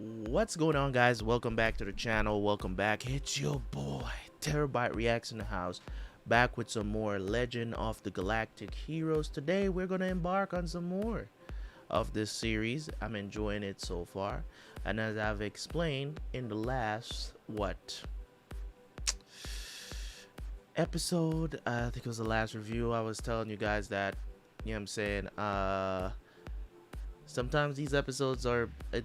What's going on, guys? Welcome back to the channel. Welcome back. It's your boy Terabyt Reacts in the house, back with some more Legend of the Galactic Heroes. Today we're gonna embark on some more of this series. I'm enjoying it so far, and as I've explained in the last episode, I think it was the last review, I was telling you guys that, you know what I'm saying, sometimes these episodes are a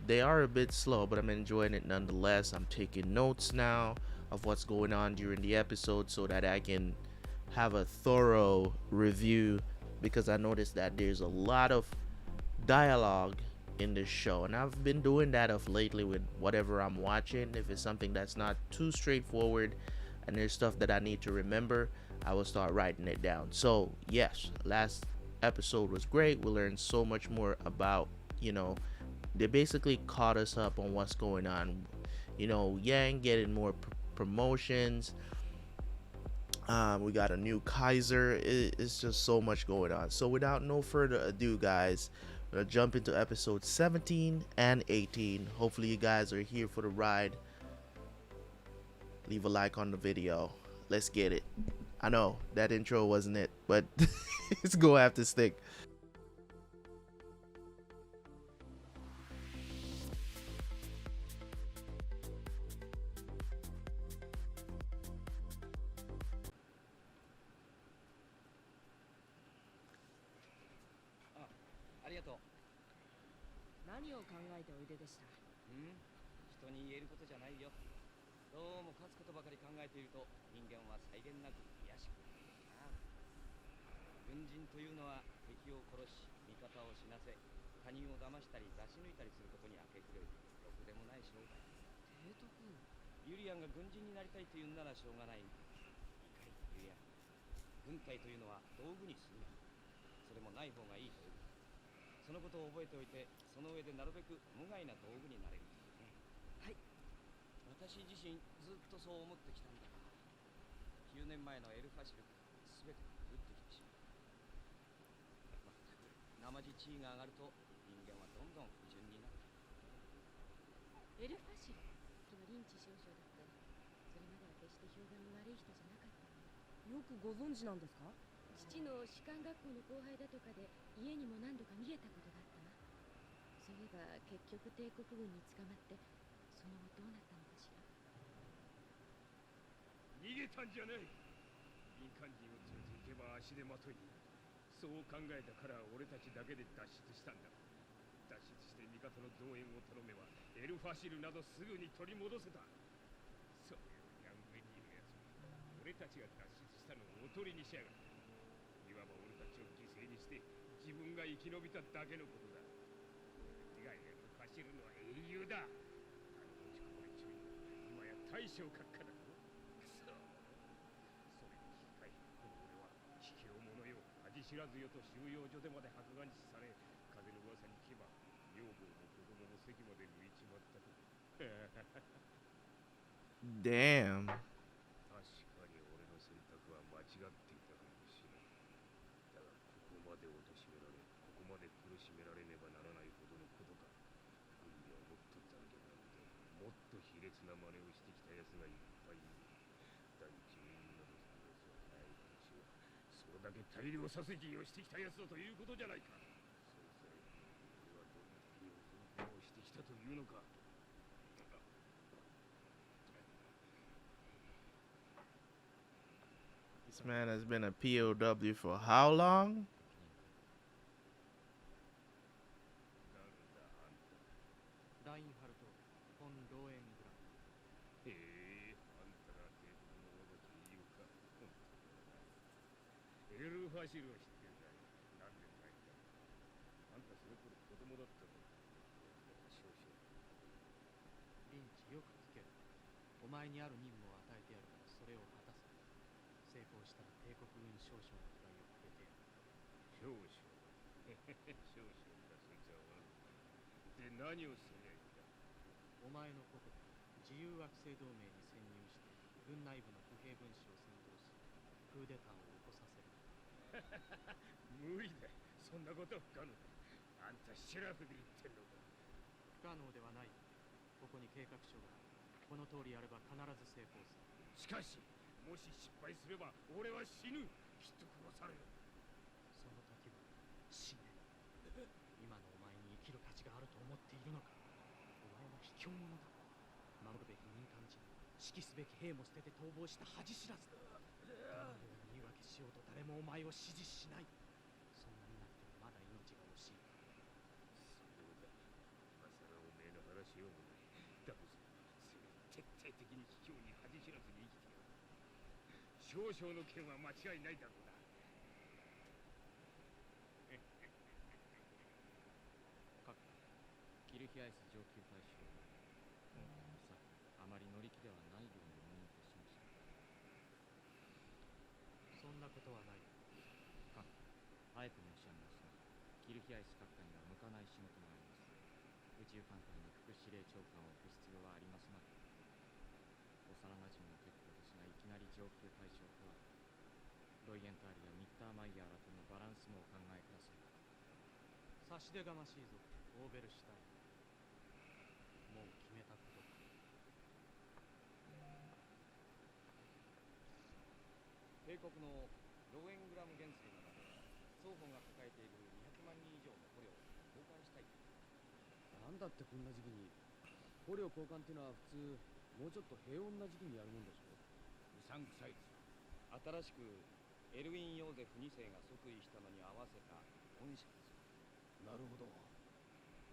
bit slow, but I'm enjoying it nonetheless. I'm taking notes now of what's going on during the episode so that I can have a thorough review, because I noticed that there's a lot of dialogue in this show, and I've been doing that of lately with whatever I'm watching. If it's something that's not too straightforward and there's stuff that I need to remember, I will start writing it down. So yes, last episode was great. We learned so much more about, they basically caught us up on what's going on. Yang getting more promotions. We got a new Kaiser. It's just so much going on. So without no further ado, guys, we're gonna jump into episode 17 and 18. Hopefully you guys are here for the ride. Leave a like on the video. Let's get it. I know that intro wasn't it, but it's gonna have to stick.ユリアンが軍人になりたいというならしょうがない。いかにユリアン。軍隊というのは道具に過ぎない。それもない方がいいという。そのことを覚えておいて、その上でなるべく無害な道具になれるというね。はい。私自身ずっとそう思ってきたんだ。9年前のエルファシル、すべてが降ってきてしまう。まったく、生地地位が上がると人間はどんどん不純になる。エルファシル、リンチ少女だった。それまでは決して評判の悪い人じゃなかったの。よくご存知なんですか？父の士官学校の後輩だとかで家にも何度か逃げたことがあったわ。そういえば結局帝国軍に捕まってその後どうなったのかしら。逃げたんじゃない。民間人を連れて行けば足手まといになる。そう考えたから俺たちだけで脱出したんだ。脱出して味方の動員を頼めばエルファシルなどすぐに取り戻せた。そういうヤングにいるやつ、俺たちが脱出したのをおとりにしやがった。いわば俺たちを犠牲にして自分が生き延びただけのことだ。以外エルファシルのは英雄だ。落ちこぼれ中に今や大将閣下だぞ。くそ、それに引き換えこの俺は卑怯者よ、恥知らずよと収容所でまで白眼視され、風の噂に聞けば女房も子供も席まで抜いちまったと。Damn. 確かに俺の選択は間違っていたかもしれない。だがここまで貶められ、ここまで苦しめられねばならないほどのことか。軍にはもっと残虐なこと、もっと卑劣な真似をしてきた奴がいっぱいいる。第一人などする奴はないでしょう。それだけ大量殺人をしてきた奴だということじゃないか。そうすれば俺はどんなにをしてきたというのか。This man has been a POW for how long? ラインハルト・フォン・ローエングラン。へえ、あんたが帝国の若き英雄か。エルファシルを知ってるかい。何年前だ。あんたその頃子供だったの。少々。リンチ、よく聞け。お前にある任務を与えてやるからそれを果たせ。成功したら帝国軍少将の位をくれてやる。少々。少々だ、そいつは悪くない。で、何をするやいいんだ。お前の国土、自由惑星同盟に潜入して軍内部の不平分子を扇動し、クーデターを起こさせる。無理だ。そんなことは不可能だ。あんたシラフで言ってんのか。不可能ではない。ここに計画書がある。この通りやれば必ず成功する。しかし、もし失敗すれば俺は死ぬ。きっと殺される。その時は死ね。今のお前に生きる価値があると思っているのか。お前は卑怯者だ。守るべき民間人、指揮すべき兵も捨てて逃亡した恥知らずだ。どのように言い訳しようと誰もお前を支持しない。そんなになってもまだ命が惜しいか。そうだ。今さらおめえの話をもない。だとすれば、徹底的に卑怯に恥知らずに生きてやる。少々の剣は間違いないだろうな。各キルヒアイス上級大将さあまり乗り気ではないように思いとしました。そんなことはない。各あえて申し上げますが、キルヒアイス閣下には向かない仕事があります。宇宙艦隊に副司令長官を置く必要はありますまい。幼なじみの結構ですが、いきなり上級大将とは。ロイエンターリやミッターマイヤーらとのバランスもお考えください。差し出がましいぞ、オーベルシュタイン。もう決めたことか。帝国のローエングラム元帥の中で双方が抱えている200万人以上の捕虜を交換したい。なんだってこんな時期に。捕虜交換っていうのは普通もうちょっと平穏な時期にやるもんでしょ。うさんくさいです。新しくエルウィン・ヨーゼフ2世が即位したのに合わせた恩赦です。なるほど。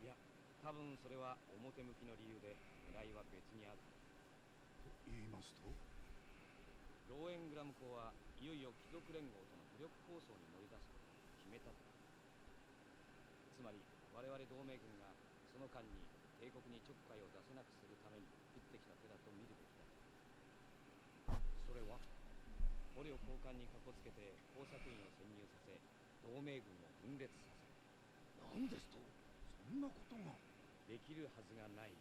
いや、多分それは表向きの理由で狙いは別にある。と言いますと。ローエングラム公はいよいよ貴族連合との武力構想に乗り出すことを決めたと。つまり我々同盟軍がその間に帝国にちょっかいを出せなくするために打ってきた手だと見るべきだ。それは捕虜交換にかこつけて工作員を潜入させ、同盟軍を分裂させる。なんですと。そんなことができるはずがない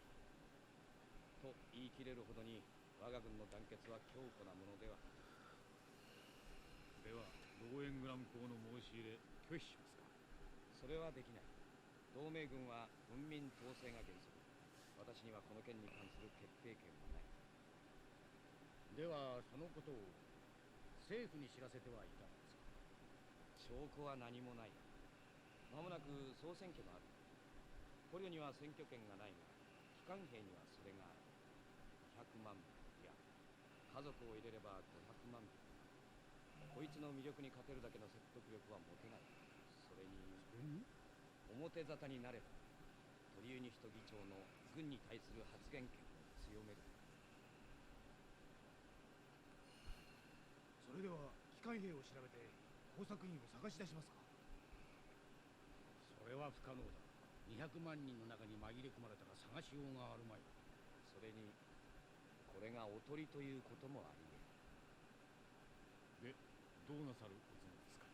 と言い切れるほどに我が軍の団結は強固なものでは。ではローエングラム公の申し入れ拒否しますか。それはできない。同盟軍は文民統制が原則。私にはこの件に関する決定権はない。ではそのことを政府に知らせてはいかがですか。証拠は何もない。間もなく総選挙がある。捕虜には選挙権がないが、機関兵にはそれがある。200万いや、家族を入れれば500万。こいつの魅力に勝てるだけの説得力は持てない。それに表沙汰になればトリウニヒト議長の軍に対する発言権を強める。それでは機関兵を調べて工作員を探し出しますか。それは不可能だ。200万人の中に紛れ込まれたら探しようがあるまい。それにこれがおとりということもありで、どうなさるおつもりです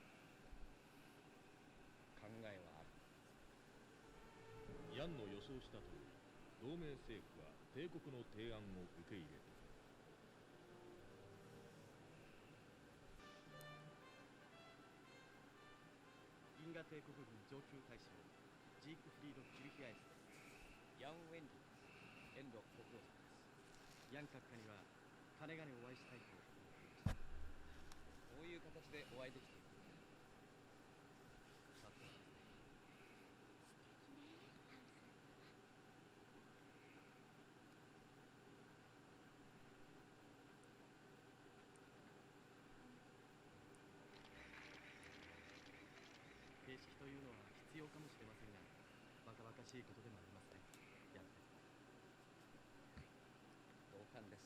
か。考えはある。ヤンの予想した通り、同盟政府は帝国の提案を受け入れた。銀河帝国軍上級大将ジークフリード・キルヒアイスです。ヤン・ウェンディです。遠路ご苦労様です。ヤン閣下にはかねがねお会いしたいと思っていました。こういう形でお会いできている。さて形式というのは必要かもしれませんが、バカバカしいことでもありますね。ヤンです。同感です。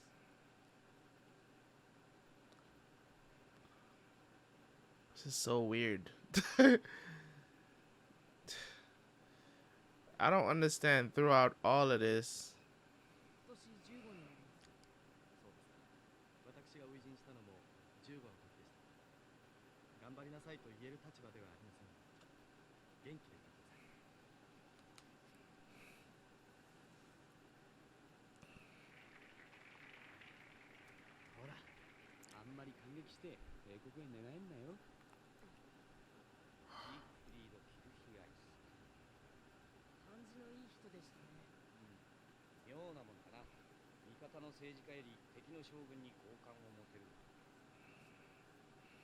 This is so weird. I don't understand throughout all of this. 今年15年。そうですか。私が初陣したのも15の時でした。頑張りなさいと言える立場ではありませんが、元気でいてください。ほら、あんまり感激して帝国へ寝返んなよ。ジークフリード・キルヒアイス。感じのいい人でしたね。妙妙なもんだな。味方の政治家より敵の将軍に好感を持てる。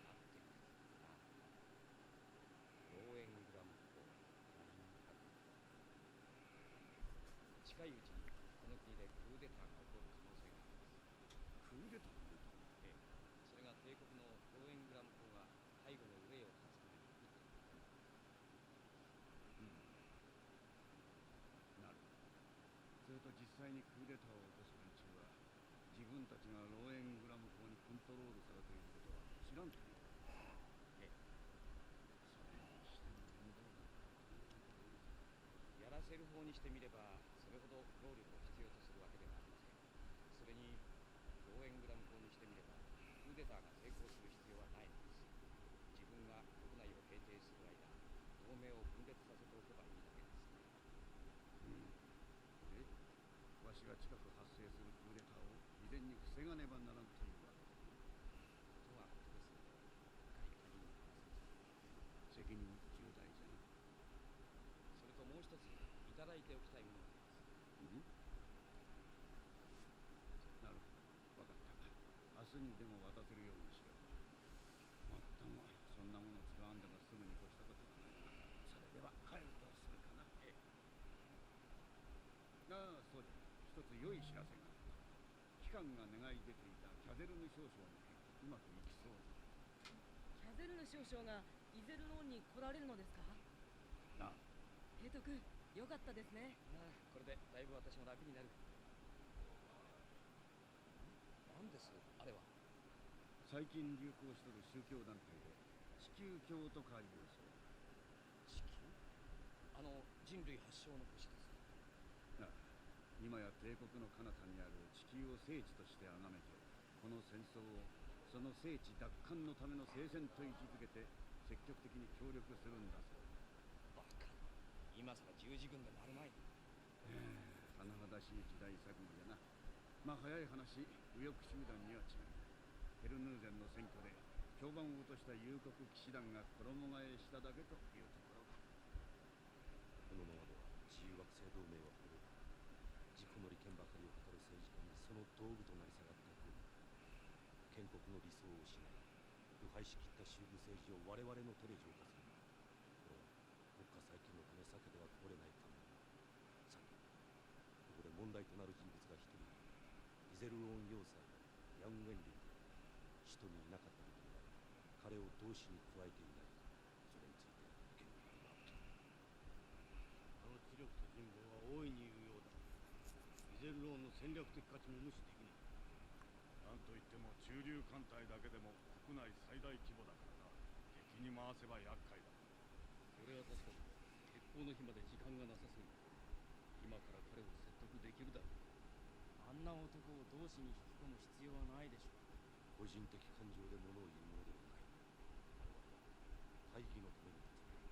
あってな。ローエングラム公ラインハルト。近いうちにこの国でクーデターが起こる可能性があります。クーデター？ええ、それが帝国のローエングラム公が背後の憂いを断つために打っているから。なるほど。それと実際にクーデターを起こす連中は自分たちがローエングラム公にコントロールされていることは知らんという。ええ、それにしても面倒だ。やらせる方にしてみればそれほど労力を必要とするわけではありません。それにローエングラム公にしてみればクーデターが成功する必要はないのです。自分が国内を平定する間同盟を分裂させておけばいいだけです。で、わしが近く発生するクーデターを未然に防がねばならんというわけだ。とはことですので、外貨にも話せず。責任重大じゃな。それともう一ついただいておきたいものがあります。なるほど、分かった。明日にでも渡せるようにしよう。もっともそんなもの使わんでもすぐに越したことはないが、それでは帰るとするかな。ええ。ああ、そうじゃ。一つ良い知らせがあった。機関が願い出ていたキャゼルヌ少将の件、うまくいきそうキャゼルヌ少将がイゼルローンに来られるのですか？だ。なあ。提督、よかったですね。ああ、これでだいぶ私も楽になる。何ですあれは。最近流行しとる宗教団体で地球教とかいうそう。地球？人類発祥の星です。なあ、今や帝国の彼方にある地球を聖地として崇めて、この戦争をその聖地奪還のための聖戦と位置づけて積極的に協力するんだそうバカ。今さら十字軍でもあるまい。甚だしい時代錯誤じゃな。まあ早い話、右翼集団には違いない。ヘルヌーゼンの選挙で評判を落とした幽国騎士団が衣替えしただけというところか。このままでは自由惑星同盟は滅ぶ。自己の利権ばかりを語る政治家にその道具となり下がった軍。建国の理想を失い、腐敗しきった宗務政治を我々の手で浄化する。これは国家再建のため避けては通れない考え。さて、ここで問題となる人物が一人いる。イゼルオン要塞ヤン・ウェンリー。首都にいなかったことは彼を同志に加えていない。それについて見解があると。あの知力と人望は大いに有用だ。イゼルローンの戦略的価値も無視できない。なんといっても中流艦隊だけでも国内最大規模だからな。敵に回せば厄介だ。それは確かに決行の日まで時間がなさそうだ。今から彼を説得できるだろう。あんな男を同志に引き込む必要はないでしょう。個人的感情で物を言うものではない。大義のために立つ。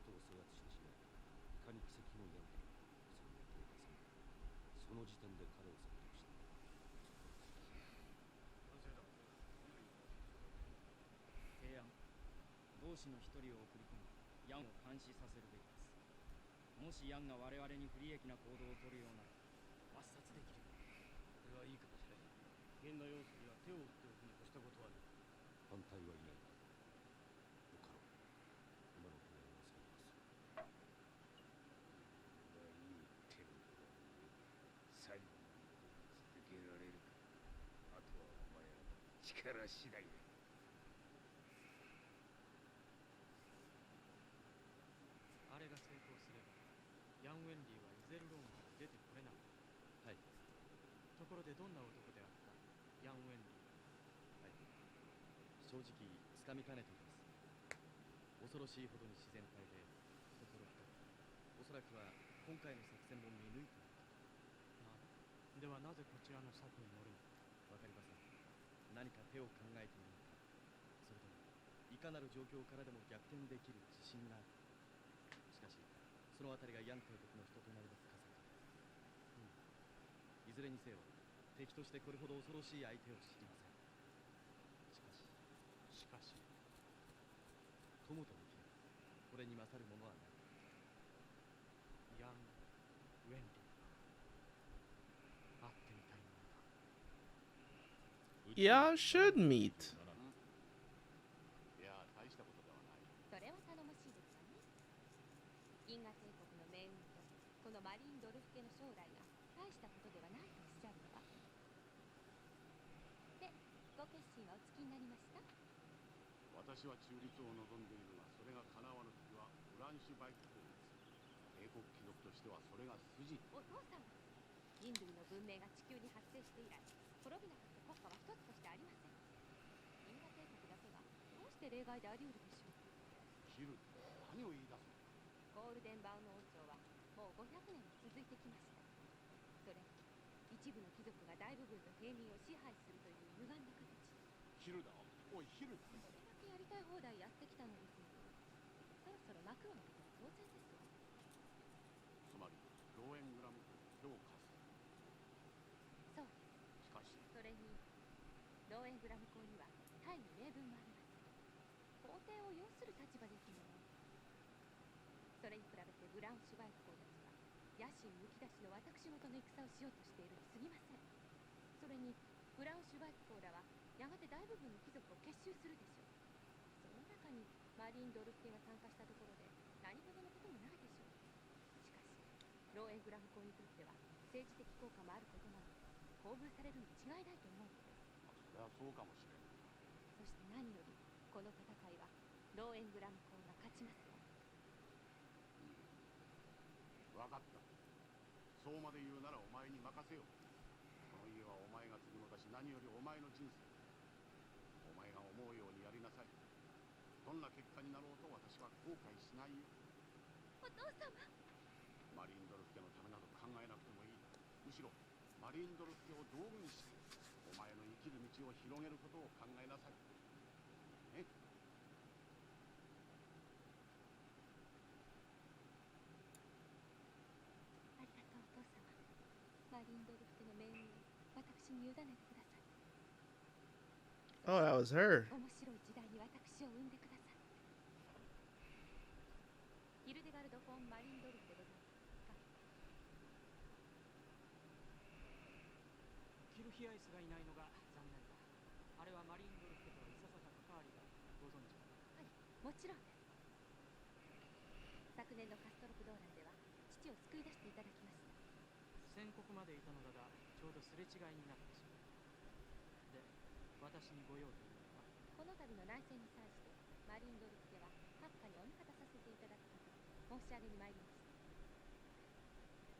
首都を制圧してしまう。いかに奇跡のヤンケルそのことを重ね、その時点で彼を説得した。提案。同志の一人を送り込み、ヤンを監視させるべきです。もしヤンが我々に不利益な行動を取るようなら抹殺できる。これはいいかもしれない。危険な要素には手を打っておくに越したことはない。反対はいない。よかろう。今の提案を採用する。いい手を最後まで続けられるか。あとはお前らの力次第だ。あれが成功すれば、ヤン・ウェンリーはイゼルローンから出てこれなかった。はい。ところでどんな男であったヤン・ウェンリーは。はい。正直つかみかねています。恐ろしいほどに自然体で懐深く、おそらくは今回の作戦も見抜いていると。ではなぜこちらの策に乗るのかわかりません。何か手を考えているのか、それともいかなる状況からでも逆転できる自信がある。しかしそのあたりがヤン帝国の人となりの深さか。いずれにせよ敵としてこれほど恐ろしい相手を知りません。しかし友と向き合う、これに勝るものはない。ヤン・ウェンリー。Y'all should meet. いや大したことではない。それは頼もしいですわね。銀河帝国の命運とこのマリン・ドルフ家の将来が大したことではないとおっしゃるのは。で、ご決心はおつきになりました？私は中立を望んでいるが、それが叶わぬ時はブランシュバイク法律。帝国貴族としてはそれが筋。お父様、人類の文明が地球に発生して以来、滅びなかった国家は一つとしてありません。銀河帝国だけがどうして例外であり得るでしょう。キル、何を言い出すの？ゴールデンバウン王朝はもう500年も続いてきました。それ一部の貴族が大部分の平民を支配するという歪んだ形。ヒルだ。おいヒル。それだけやりたい放題やってきたのですので、そろそろ幕を開けたら当然ですわ。つまりローエングラムを評価する。そうです。しかしそれにローエングラム公には大義名分もあります。皇帝を擁する立場ですもの。それに比べてブラウンシュバイク公たちは野心むき出しの私事の戦をしようとしているに過ぎません。それにブラウンシュバイク公らはやがて大部分の貴族を結集するでしょう。その中にマリン・ドルフ家が参加したところで何事のこともないでしょう。しかしローエングラム公にとっては政治的効果もあることなので厚遇されるに違いないと思うのです。それはそうかもしれない。そして何よりこの戦いはローエングラム公が勝ちますわ。分かった。そうまで言うならお前に任せよう。この家はお前が継ぐのだし、何よりお前の人生。お前が思うようにやりなさい。どんな結果になろうと私は後悔しないよ。お父様。マリンドルフ家のためなど考えなくてもいい。むしろマリンドルフ家を道具にしてお前の生きる道を広げることを考えなさい。ね。ありがとうお父様。マリンドルフ家の命運を私に委ねてください。 Oh, that was her. 面白い時代に私を産んでください。ヒルデガルド・フォン・マリンドルフでございますか。キルヒアイスがいないのが残念だ。あれはマリンドルフ家とはいささか関わりがご存知かな。はい、もちろんです。昨年のカストロプ動乱では父を救い出していただきました。宣告までいたのだがちょうどすれ違いになってしまった。で、私にご用というのは？この度の内戦に際してマリンドルフ家は閣下にお味方させていただくことを申し上げに参りまし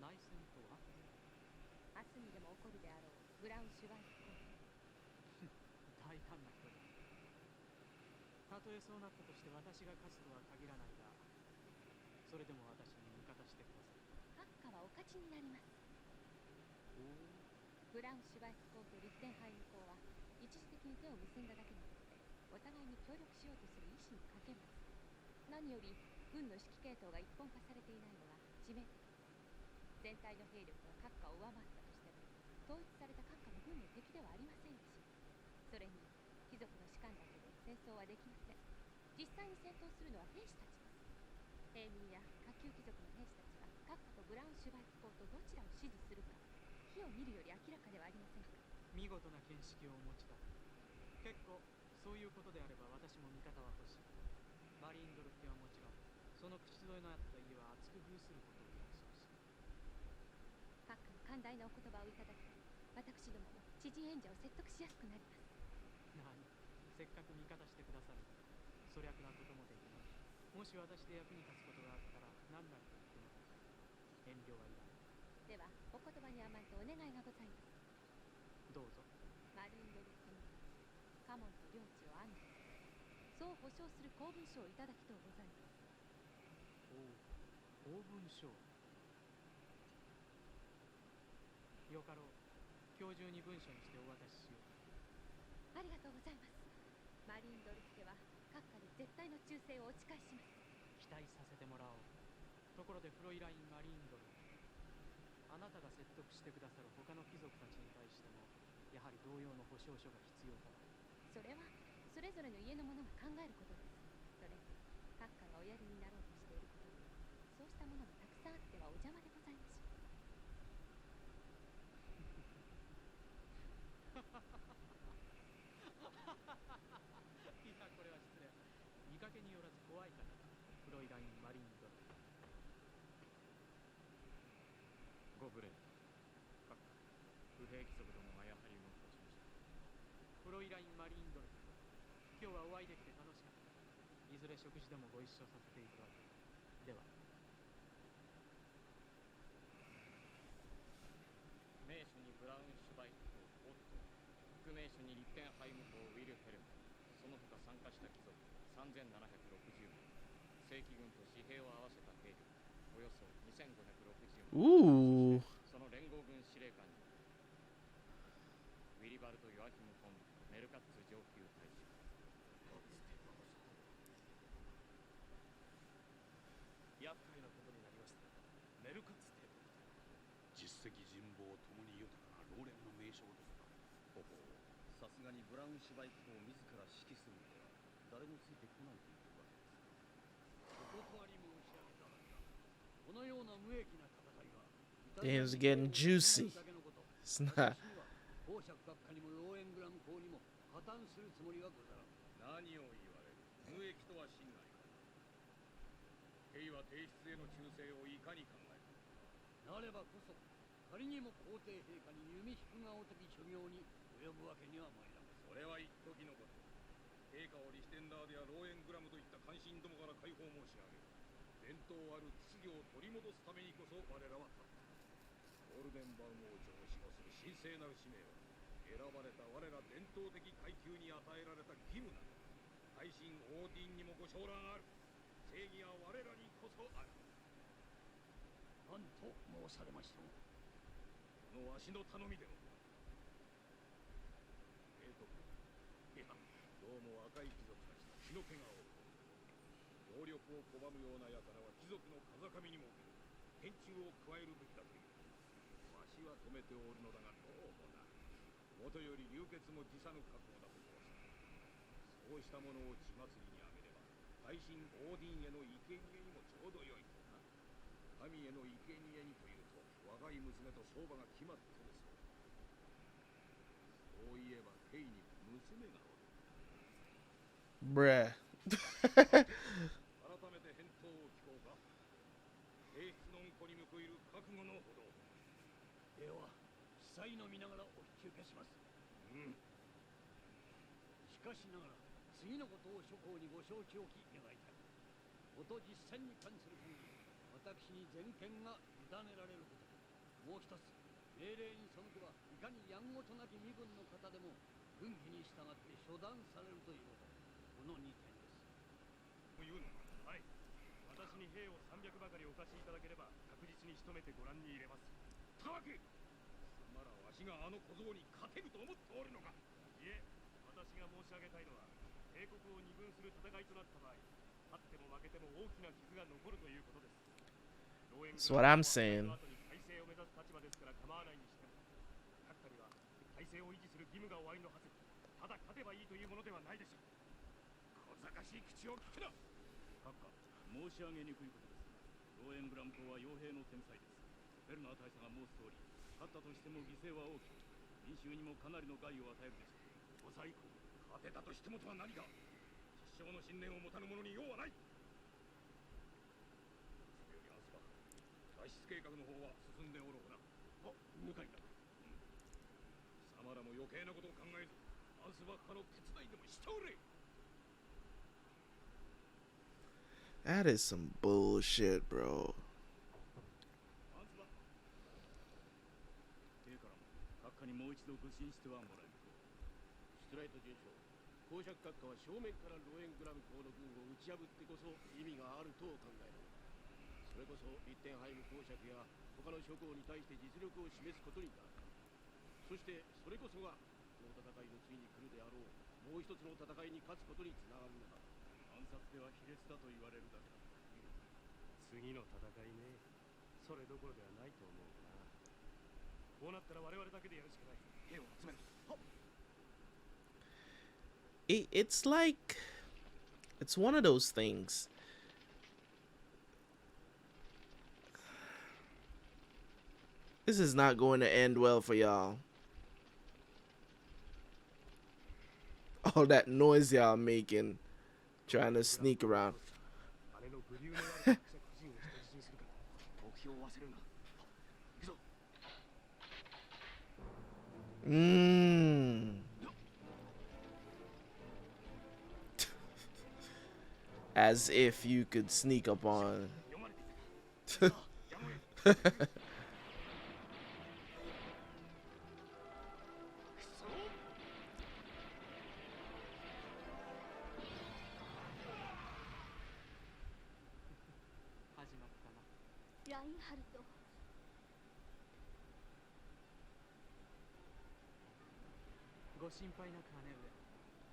た。内戦とは？明日にでも起こるであろうブラウンシュバイク公大胆な人だ。たとえそうなったとして私が勝つとは限らないが、それでも私に味方してください。閣下はお勝ちになります。ブラウンシュバイク公とリッテンハイム公は一時的に手を結んだだけのことでお互いに協力しようとする意思にかけます。何より軍の指揮系統が一本化されていないのが致命的です。全体の兵力が閣下を上回ったとしても統一された閣下の軍の敵ではありませんでしょう。それに貴族の士官だけで戦争はできません。実際に戦闘するのは兵士たちです。平民や下級貴族の兵士たちが閣下とブラウンシュバイク公とどちらを支持するか火を見るより明らかではありませんか。見事な見識をお持ちだ。結構そういうことであれば私も味方は欲しい。マリンドルフ家はもちろんその口添えのあった家は厚く封することを約束する。閣下の寛大なお言葉をいただき私どもも知人演者を説得しやすくなります。何、せっかく味方してくださる。粗略なこともできない。もし私で役に立つことがあったら何なりと言ってもらいたい。遠慮はいらない。ではお言葉に甘えてお願いがございます。どうぞ。マリンドルフに家門と領地を安堵そう保証する公文書をいただきとうございます。公文書。よかろう。今日中に文書にしてお渡ししよう。ありがとうございます。マリンドルフ家は閣下に絶対の忠誠をお誓いします。期待させてもらおう。ところでフロイライン・マリンドルフ、あなたが説得してくださる他の貴族たちに対してもやはり同様の保証書が必要かな。それはそれぞれの家の者が考えることです。それに閣下がおやりになろうとしていることにそうしたものがたくさんあってはお邪魔でございましょう。見かけによらず怖い方だ。フロイライン・マリンドル。ご無礼。閣下、不平貴族どもがやはり動き出しました。フロイライン・マリンドル。今日はお会いできて楽しかった。いずれ食事でもご一緒させていただく。では。名手にブラウンシュバイクとオット、副名手にリッテンハイムとウィルヘルム、その他参加した貴族3760名、正規軍と私兵を合わせた兵力およそ2560名。その連合軍司令官にウィリバルト・ヨアヒム・フォン・メルカッツ上級大将。厄介なことになりました。メルカッツ帝国。実績人望ともに豊かな老練の名将ですが、ほほう、さすがにブラウンシュバイクを自ら指揮するのでは誰もついてこないというわけです。お断り申し上げたはずだ。このような無益な戦いが Damn, it's getting juicy. It's not. 公爵閣下にもローエングラム公にも破綻するつもりはござらん。何を言われる。無益とは心外か。兵は帝室への忠誠をいかに考える。なればこそ仮にも皇帝陛下に弓引くがお的所業に及ぶわけには参らん。それは一時のこと。陛下をリシュテンダーデやローエングラムといった関心どもから解放申し上げる。伝統ある秩序を取り戻すためにこそ我らは立った。ゴールデンバウム王朝を守護する神聖なる使命は選ばれた我ら伝統的階級に与えられた義務なの。大神オーディンにもご承覧ある。正義は我らにこそある。何と申されましたこのわしの頼みでも。いや、どうも赤い貴族たちの血の気が多い。協力を拒むような輩は貴族の風上にも受ける。天誅を加えるべきだという。わしは止めておるのだがどうもな。もとより流血も辞さぬ覚悟だと申す。そうしたものを血祭りにあげれば、大神オーディンへの生贄にもちょうどよいとな。神への生贄にというと、若い娘と相場が決まってるそう。そういえば兵に娘がおる。Bruh. 改めて返答を聞こうか。帝室の子に報いる覚悟のほど。では記載の見ながらお引き受けします。しかしながら次のことを諸公にご承知おき願いたい。こと実践に関する限り私に全権が委ねられること。もう一つ、命令に背けばいかにやんごとなき身分の方でも軍紀に従って処断されるということ。この2点です。というのか。はい。私に兵を300ばかりお貸しいただければ確実に仕留めてご覧に入れます。たわけ。まだわしがあの小僧に勝てると思っておるのか。いえ、私が申し上げたいのは帝国を二分する戦いとなった場合、勝っても負けても大きな傷が残るということです。That's what I'm saying. 体制を目指す立場ですから構わないにしても、閣下には体制を維持する義務がおありのはず。ただ勝てばいいというものではないでしょう。小賢しい口を聞くな。閣下、申し上げにくいことですが、ローエングラム公は傭兵の天才です。ベルナー大佐が申す通り、勝ったとしても犠牲は大きく、民衆にもかなりの害を与えるでしょう。ご在庫、勝てたとしてもとは何か。失笑の信念を持たぬ者に用はない。それよりアンスバ脱出計画の方は進んでおろうな。向かいだ。貴様らも余計なことを考えず、アンスバッハの手伝いでもしておれ。That is some bullshit, bro. アンスバッハ。兵からも閣下にもう一度誤信してはもらえる。ストライト准将、公爵閣下は正面からローエングラム公の軍を打ち破ってこそ意味があると考える。それこそリッテンハイム公爵や他の諸侯に対して実力を示すことになる。そしてそれこそがこの戦いの次に来るであろうもう一つの戦いに勝つことにつながるのだ。暗殺では卑劣だと言われるだけだ。次の戦いね。それどころではないと思うな。こうなったら我々だけでやるしかない。兵を集める。It's like, it's one of those things. This is not going to end well for y'all. All that noise y'all making. Trying to sneak around. 姉の武流のある伯爵夫人を人質にするから目標を忘れるな。行くぞ。 As if you could sneak up on. Reinhard. ご心配なく姉上。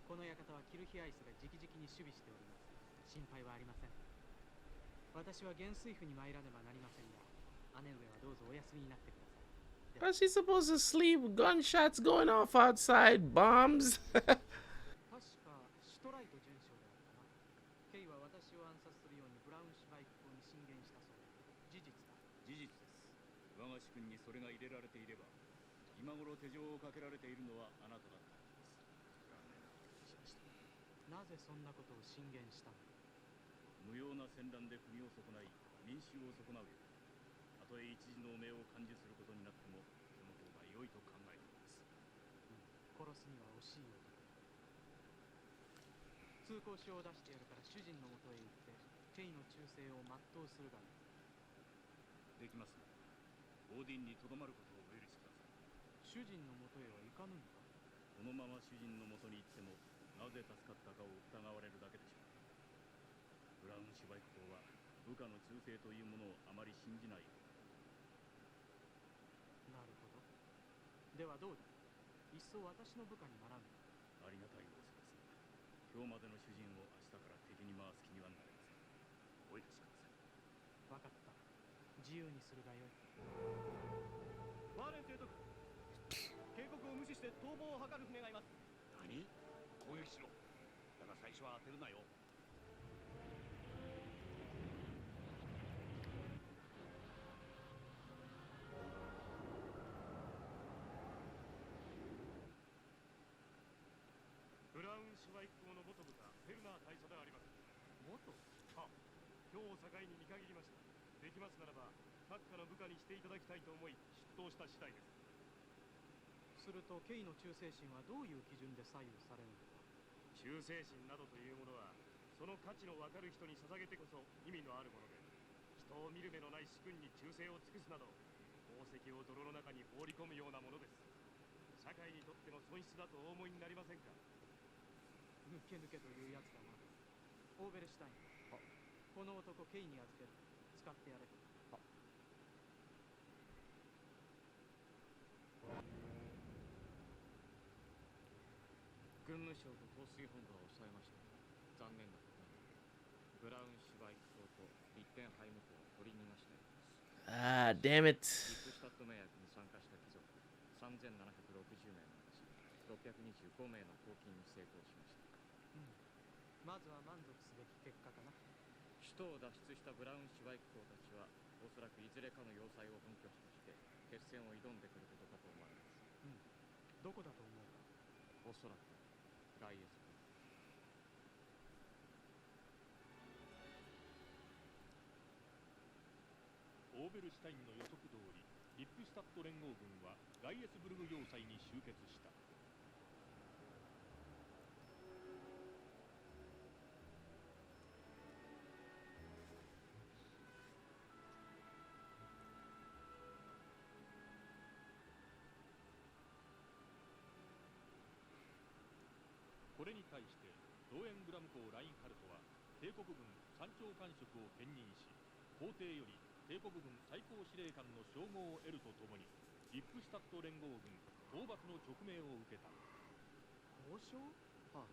この館はキルヒアイスが直々に守備しております。心配はありません。私は元帥府に参らねばなりませんが、姉上はどうぞお休みになってください。How's she supposed to sleep? Gunshots going off outside, bombs. 確かシュトライト准将であったな。ケイは私を暗殺するようにブラウンシュバイク校に進言したそうで、事実だ。事実です。我が主君にそれが入れられていれば、今頃手錠をかけられているのはあなただったはずです。残念なことにしました。なぜそんなことを進言したのか。無用な戦乱で国を損ない民衆を損なうよ。たとえ一時の命を感受することになっても、その方が良いと考えています。殺すには惜しい男だ。通行証を出してやるから主人のもとへ行ってケイの忠誠を全うするがいい。できますね。オーディンにとどまることをお許しください。主人のもとへは行かぬのか。このまま主人のもとに行っても、なぜ助かったかを疑われるだけでしょう。ブラウンシュバイク校は部下の忠誠というものをあまり信じない。なるほど。ではどうだ。いっそ私の部下にならぬ。ありがたい仰せですが、今日までの主人を明日から敵に回す気にはなれません。お許しください。分かった。自由にするがよい。バーレン提督、警告を無視して逃亡を図る船がいます。何？攻撃しろ。だが最初は当てるなよ。ブラウンシュバイク校の元部下フェルナー大佐であります。元？は、今日を境に見限りました。できますならば閣下の部下にしていただきたいと思い出頭した次第です。するとケイの忠誠心はどういう基準で左右されるのか。忠誠心などというものはその価値の分かる人に捧げてこそ意味のあるもので、人を見る目のない主君に忠誠を尽くすなど宝石を泥の中に放り込むようなものです。社会にとっての損失だとお思いになりませんか。ぬけぬけというやつだな。オーベルシュタイン、この男ケイに預ける。使ってやれ。軍務省と統帥本部は抑えました。残念なことにブラウンシュバイク校とリッテンハイム校を取り逃がしています。Ah, damn it. リップシュタット盟約に参加した貴族3760名のうち625名の拘禁に成功しました。まずは満足すべき結果かな。首都を脱出したブラウンシュバイク校たちはおそらくいずれかの要塞を本拠地として決戦を挑んでくることかと思われます。どこだと思うか。おそらく外エスオーベルシュタインの予測通り、リップシュタット連合軍はガイエスブルグ要塞に集結した。これに対してローエングラム公ラインハルトは帝国軍参謀官職を兼任し、皇帝より帝国軍最高司令官の称号を得るとともにリップシュタット連合軍討伐の勅命を受けた。交渉？はあ、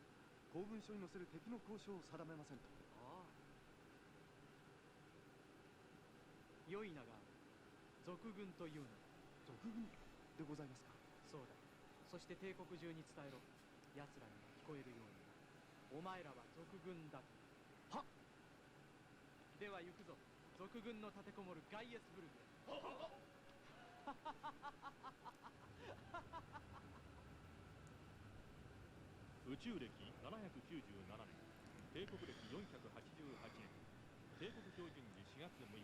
公文書に載せる敵の交渉を定めませんと。ああ。良い名がある。賊軍というのだ。賊軍でございますか。そうだ。そして帝国中に伝えろ。奴らには聞こえるように。お前らは賊軍だと。はっ。では行くぞ。賊軍の立てこもるガイエスブルグへ。宇宙歴797年、帝国歴488年帝国標準時4月6日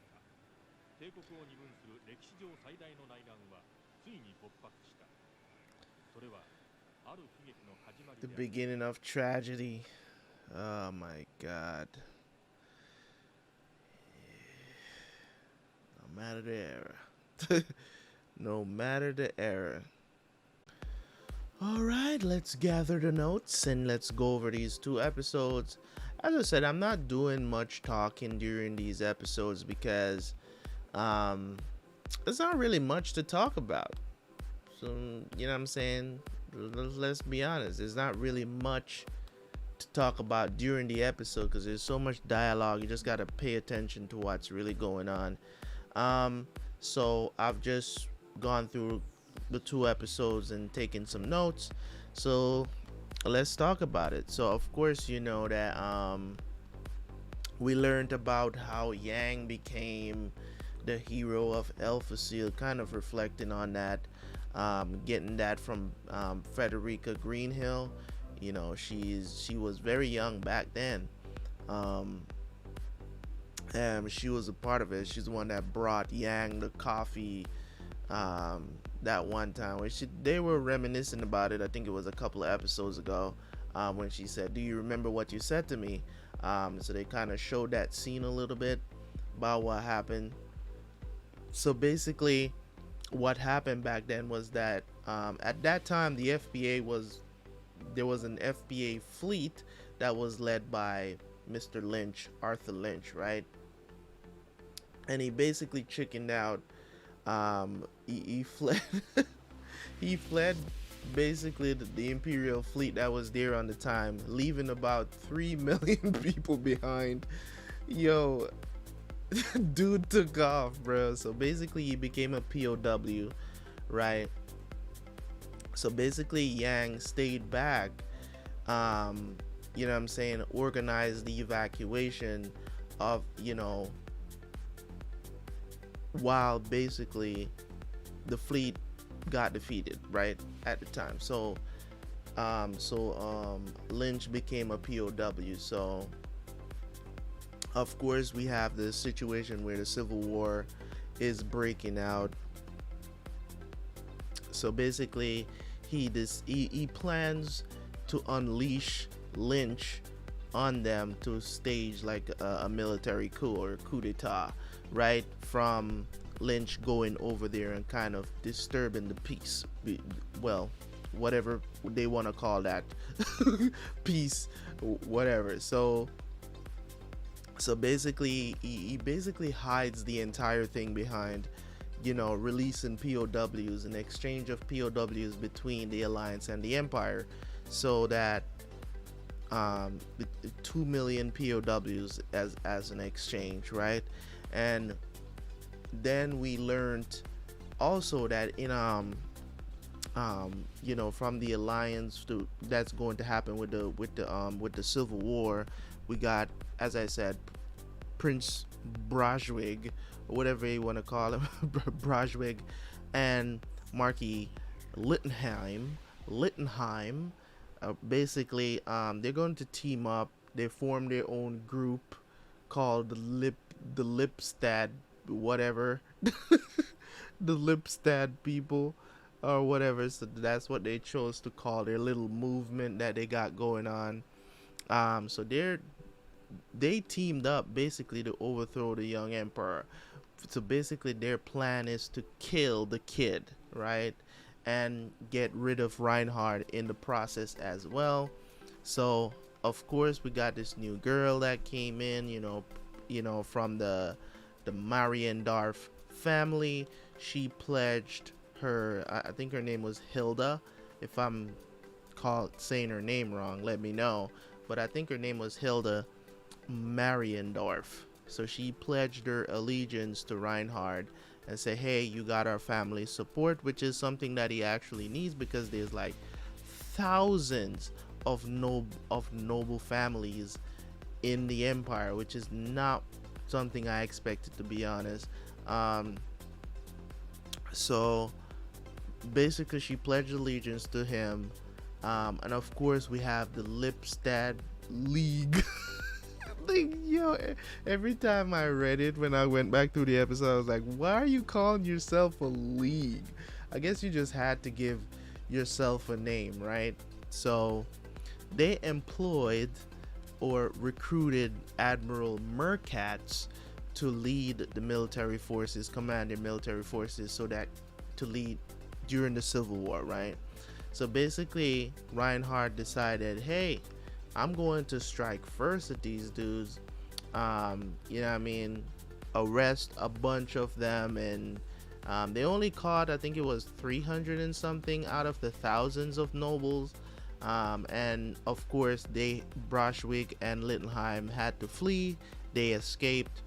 帝国を二分する歴史上最大の内乱はついに勃発した。それはある悲劇の始まり The である。 beginning of tragedy. Oh my god. No matter the era. No matter the era. Alright, let's gather the notes and let's go over these two episodes. As I said, I'm not doing much talking during these episodes because there's not really much to talk about. So, you know what I'm saying? Let's be honest, there's not really much to talk about during the episode because there's so much dialogue. You just got to pay attention to what's really going on. So I've just gone through the two episodes and taken some notes. So let's talk about it. So of course, you know that we learned about how Yang became the hero of Facil, kind of reflecting on that, getting that from Frederica Greenhill. You know, she was very young back then, and she was a part of it. She's the one that brought Yang the coffee that one time where they were reminiscing about it. I think it was a couple of episodes ago, when she said, "Do you remember what you said to me?" So they kind of showed that scene a little bit about what happened. So basically what happened back then was that at that time there was an FBA fleet that was led by Mr. Lynch, Arthur Lynch, right? And he basically chickened out. He fled. He fled basically the Imperial fleet that was there on the time, leaving about 3 million people behind. Yo, dude took off, bro. So basically he became a POW, right? So basically Yang stayed back, you know what I'm saying, organized the evacuation of, you know, while basically the fleet got defeated, right, at the time. So Lynch became a POW. So of course we have this situation where the Civil War is breaking out. So basically he plans to unleash Lynch on them to stage like a military coup or coup d'etat, right, from Lynch going over there and kind of disturbing the peace, well, whatever they want to call that, peace, whatever. So basically he basically hides the entire thing behind, you know, releasing POWs, an exchange of POWs between the Alliance and the Empire, so that 2 million POWs as an exchange, right? And then we learned also that in you know, from the Alliance that's going to happen with the Civil War, we got, as I said, Prince Brauschweig, or whatever you want to call him, Brauschweig, and Marquis Littenheim. Basically, they're going to team up. They form their own group called the Lippstadt, whatever, the Lippstadt people, or whatever. So that's what they chose to call their little movement that they got going on. So they teamed up basically to overthrow the young emperor. So basically their plan is to kill the kid, right, and get rid of Reinhard in the process as well. So of course we got this new girl that came in, you know, from the Mariendorf family. She pledged her, I think her name was Hilda. If I'm saying her name wrong, let me know. But I think her name was Hilda Mariendorf. So she pledged her allegiance to Reinhard and say, hey, you got our family support, which is something that he actually needs, because there's like thousands of noble families in the Empire, which is not something I expected, to be honest. So basically she pledged allegiance to him, and of course we have the Lippstadt League Like, yo, every time I read it when I went back through the episode, I was like, why are you calling yourself a league? I guess you just had to give yourself a name, right? So they employed or recruited Admiral Merkatz to lead the military forces, command their military forces, so that to lead during the Civil War, right? So basically, Reinhard decided, hey, I'm going to strike first at these dudes. You know what I mean? Arrest a bunch of them, and they only caught, I think it was 300 and something out of the thousands of nobles. And of course, Brauschweig and Littenheim had to flee. They escaped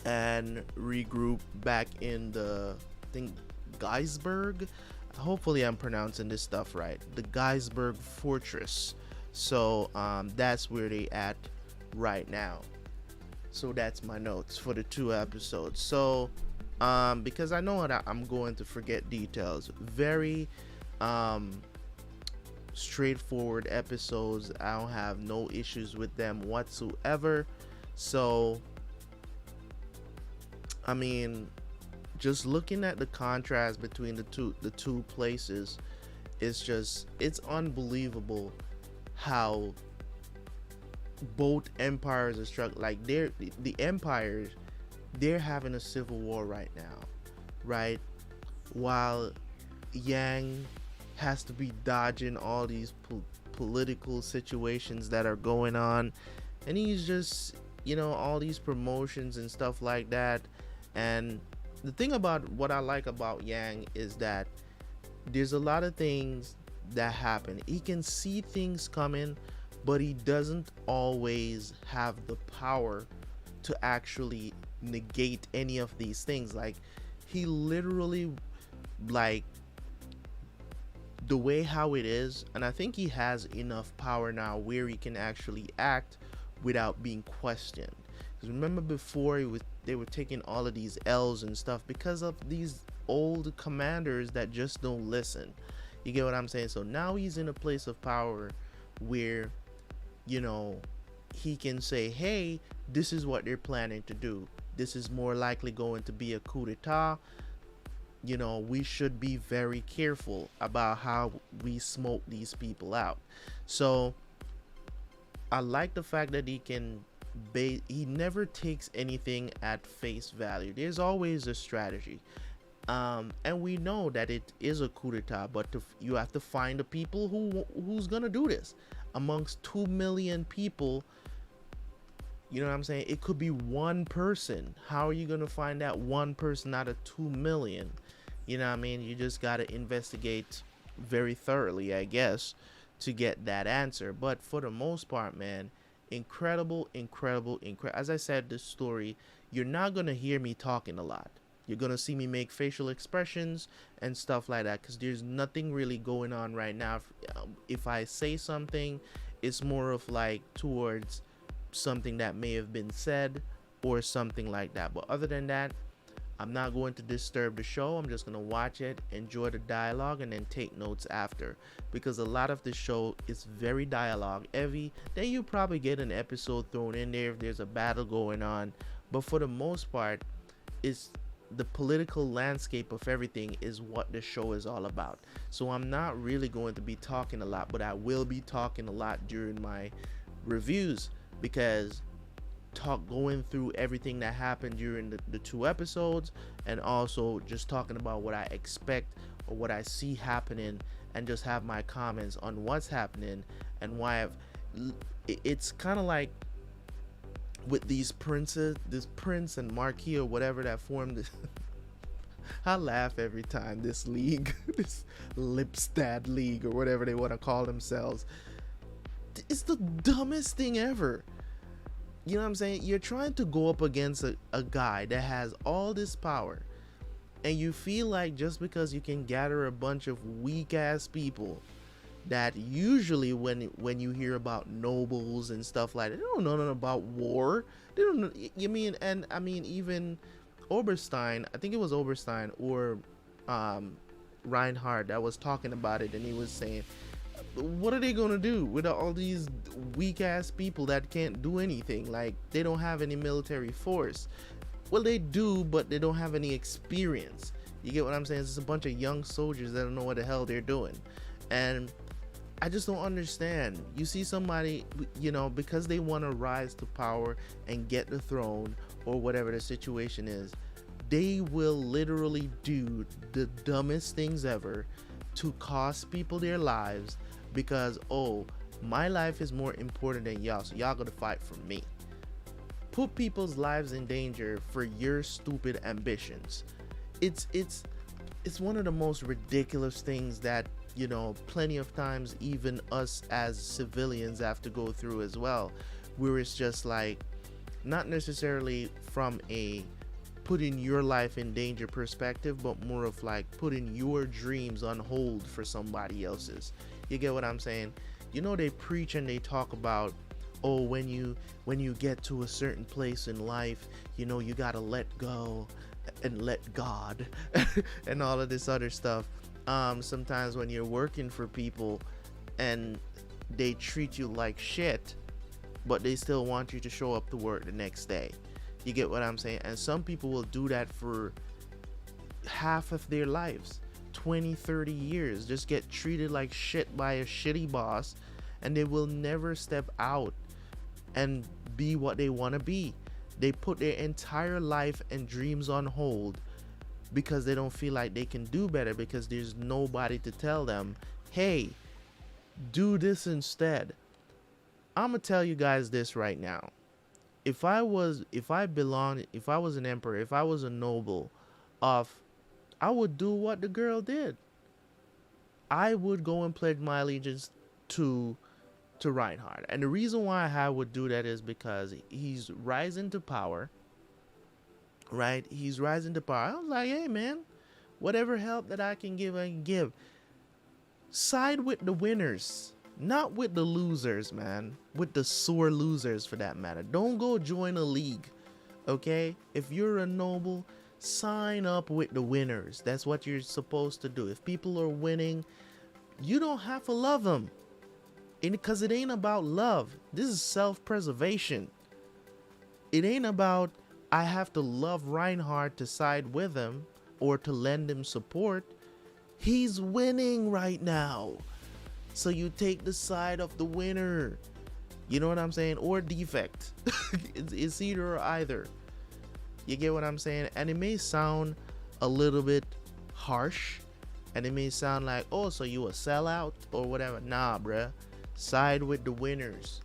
and regroup back in the, I think, Geisberg. Hopefully I'm pronouncing this stuff right. The Geisberg Fortress. So that's where they at right now. So that's my notes for the 2 episodes. So because I know that I'm going to forget details. Very straightforward episodes. I don't have no issues with them whatsoever. So I mean, just looking at the contrast between the two places, it's unbelievable how both empires are struck. Like the empires, they're having a civil war right now, right? While Yang has to be dodging all these political situations that are going on, and he's just, you know, all these promotions and stuff like that. And the thing about what I like about Yang is that there's a lot of things that happen. He can see things coming, but he doesn't always have the power to actually negate any of these things. Like, he literally, like, the way how it is, and I think he has enough power now where he can actually act without being questioned. Because remember before, they were taking all of these L's and stuff because of these old commanders that just don't listen. You get what I'm saying? So now he's in a place of power where, you know, he can say, hey, this is what they're planning to do. This is more likely going to be a coup d'etat. You know, we should be very careful about how we smoke these people out. So I like the fact that he never takes anything at face value. There's always a strategy. And we know that it is a coup d'etat, but you have to find the people who's gonna do this. Amongst 2 million people, you know what I'm saying? It could be one person. How are you gonna find that one person out of 2 million? You know what I mean? You just gotta investigate very thoroughly, I guess, to get that answer. But for the most part, man, incredible. As I said, this story, you're not gonna hear me talking a lot. You're gonna see me make facial expressions and stuff like that, because there's nothing really going on right now. If I say something, it's more of like towards something that may have been said or something like that. But other than that, I'm not going to disturb the show. I'm just going to watch it, enjoy the dialogue, and then take notes after. Because a lot of the show is very dialogue heavy. Then you probably get an episode thrown in there if there's a battle going on. But for the most part, it's the political landscape of everything is what the show is all about. So I'm not really going to be talking a lot, but I will be talking a lot during my reviews, because going through everything that happened during the 2 episodes, and also just talking about what I expect or what I see happening, and just have my comments on what's happening and why it's kind of like with these princes, this prince and marquis or whatever that formed this. I laugh every time this league, this Lippstadt League or whatever they want to call themselves, it's the dumbest thing ever. You know what I'm saying? You're trying to go up against a guy that has all this power, and you feel like just because you can gather a bunch of weak ass people that usually when you hear about nobles and stuff like that, they don't know nothing about war. They don't know. You mean, and I mean, even Oberstein, I think it was Oberstein or Reinhard that was talking about it, and he was saying, what are they gonna do with all these weak ass people that can't do anything? Like, they don't have any military force. Well, they do, but they don't have any experience. You get what I'm saying? It's a bunch of young soldiers that don't know what the hell they're doing. And I just don't understand. You see somebody, you know, because they want to rise to power and get the throne or whatever the situation is, they will literally do the dumbest things ever to cost people their lives because, oh, my life is more important than y'all, so y'all gotta fight for me. Put people's lives in danger for your stupid ambitions. It's one of the most ridiculous things that, you know, plenty of times even us as civilians have to go through as well, where it's just like, not necessarily from a putting your life in danger perspective, but more of like putting your dreams on hold for somebody else's. You get what I'm saying? You know, they preach and they talk about, oh, when you get to a certain place in life, you know, you gotta let go and let God and all of this other stuff. Sometimes when you're working for people and they treat you like shit, but they still want you to show up to work the next day. You get what I'm saying? And some people will do that for half of their lives, 20, 30 years, just get treated like shit by a shitty boss, and they will never step out and be what they want to be. They put their entire life and dreams on hold because they don't feel like they can do better, because there's nobody to tell them, hey, do this instead. I'm gonna tell you guys this right now. If I was an emperor, if I was a noble, I would do what the girl did. I would go and pledge my allegiance to Reinhard. And the reason why I would do that is because he's rising to power, right? He's rising to power. I was like, hey man, whatever help that I can give, I can give. Side with the winners, not with the losers, man. With the sore losers, for that matter. Don't go join a league, okay? If you're a noble, sign up with the winners. That's what you're supposed to do. If people are winning, you don't have to love them. Because it ain't about love. This is self-preservation. It ain't about, I have to love Reinhard to side with him or to lend him support. He's winning right now. So you take the side of the winner. You know what I'm saying? Or defect. It's either or either. You get what I'm saying? And it may sound a little bit harsh. And it may sound like, oh, so you a sellout or whatever. Nah, bruh. Side with the winners.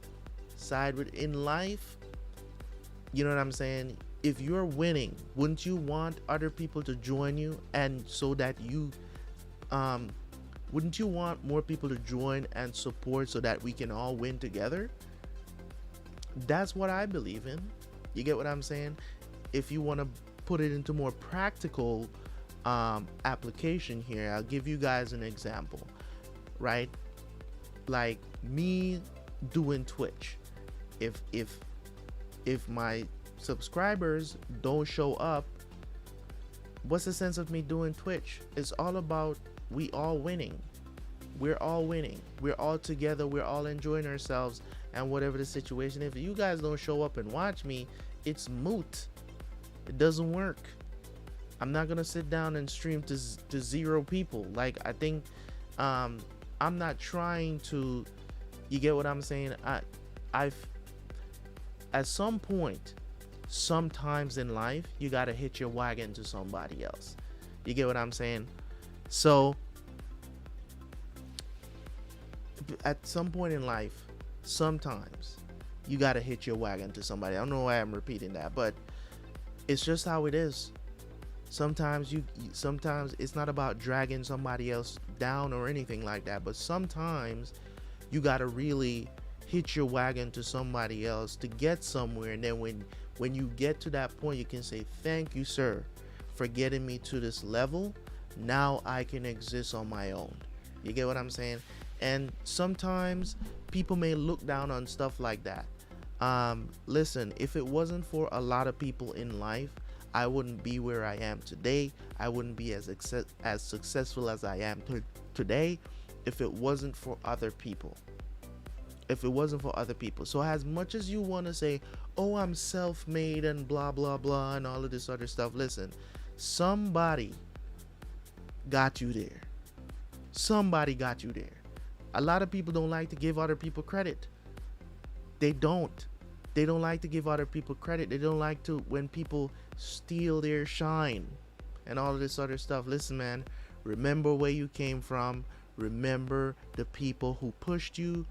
Side with, in life, you know what I'm saying? If you're winning, wouldn't you want other people to join you? And so that you, wouldn't you want more people to join and support so that we can all win together? That's what I believe in. You get what I'm saying? If you want to put it into more practical application here, I'll give you guys an example, right? Like me doing Twitch. If my subscribers don't show up, what's the sense of me doing Twitch? It's all about we all winning. We're all winning. We're all together. We're all enjoying ourselves. And whatever the situation, if you guys don't show up and watch me, it's moot. It doesn't work. I'm not gonna sit down and stream to 0 people. Like, I think I'm not trying to, you get what I'm saying? I've at some point, sometimes in life, you gotta hitch your wagon to somebody else. You get what I'm saying? So at some point in life, sometimes you gotta hitch your wagon to somebody. I don't know why I'm repeating that, but it's just how it is. Sometimes sometimes it's not about dragging somebody else down or anything like that, but sometimes you gotta really hitch your wagon to somebody else to get somewhere. And then when you get to that point, you can say, thank you, sir, for getting me to this level. Now I can exist on my own. You get what I'm saying? And sometimes people may look down on stuff like that. Listen, if it wasn't for a lot of people in life, I wouldn't be where I am today. I wouldn't be as successful as I am today. if it wasn't for other people. If it wasn't for other people. So as much as you want to say, oh, I'm self-made and blah blah blah and all of this other stuff, listen, somebody got you there. Somebody got you there. A lot of people don't like to give other people credit. They don't like to give other people credit. They don't like to when people steal their shine and all of this other stuff. Listen, man, remember where you came from. Remember the people who pushed you.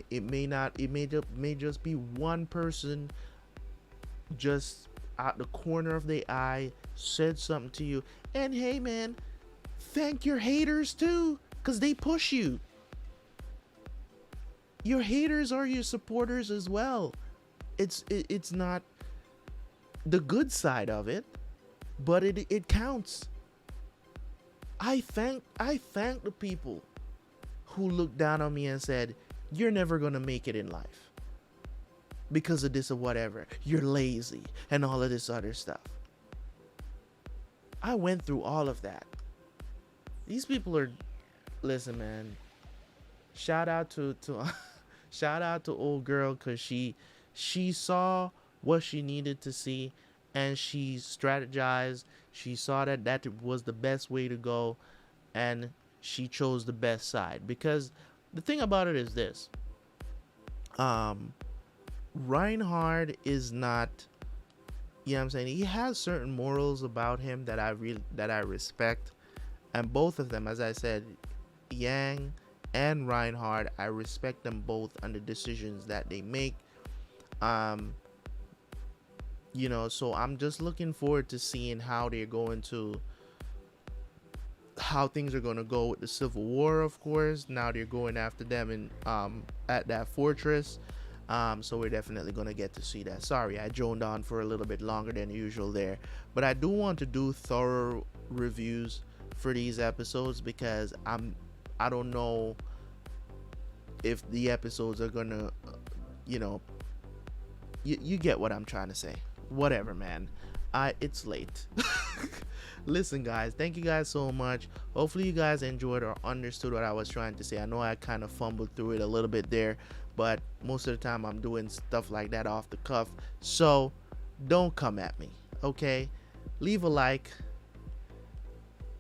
It may just be one person just out the corner of their eye said something to you. And hey, man, thank your haters too, because they push you. Your haters are your supporters as well. It's not the good side of it, but it counts. I thank the people who looked down on me and said, you're never gonna make it in life because of this or whatever. You're lazy and all of this other stuff. I went through all of that. These people are, listen, man. Shout out to shout out to old girl, because she saw what she needed to see and she strategized. She saw that was the best way to go, and she chose the best side. Because the thing about it is this, Reinhard is not, you know what I'm saying, he has certain morals about him that I respect, and both of them, as I said, Yang and Reinhard, I respect them both on the decisions that they make. You know, so I'm just looking forward to seeing how they're going to, how things are going to go with the Civil War. Of course, now they're going after them in at that fortress, so we're definitely going to get to see that. Sorry, I droned on for a little bit longer than usual there, but I do want to do thorough reviews for these episodes, because I don't know if the episodes are gonna, you know, you get what I'm trying to say. Whatever, man. It's late. Listen, guys, thank you guys so much. Hopefully you guys enjoyed or understood what I was trying to say. I know I kind of fumbled through it a little bit there, but most of the time I'm doing stuff like that off the cuff, so don't come at me, okay? Leave a like,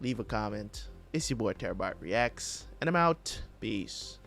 leave a comment. It's your boy Terabyt Reacts, and I'm out. Peace.